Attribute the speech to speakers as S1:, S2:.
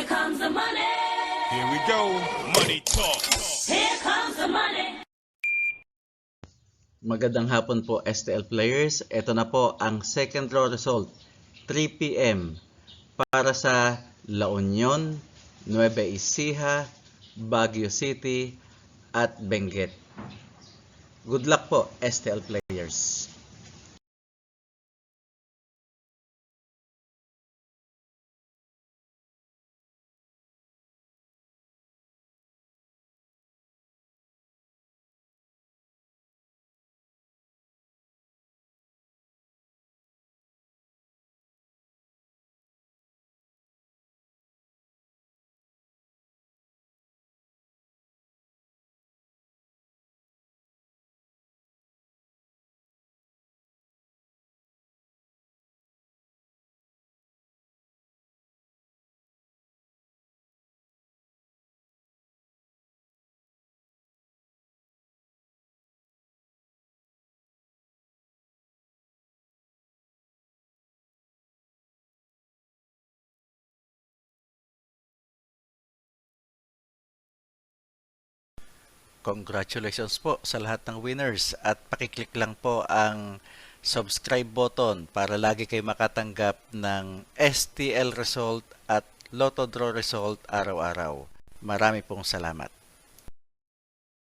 S1: Here comes the money.
S2: Here we go. Money talk.
S1: Here comes the money.
S3: Magandang hapon po STL players. Ito na po ang second draw result. 3 p.m. para sa La Union, Nueva Ecija, Baguio City at Benguet. Good luck po STL players. Congratulations po sa lahat ng winners at pakiclick lang po ang subscribe button para lagi kayo makatanggap ng STL result at Lotto Draw result araw-araw. Marami pong salamat.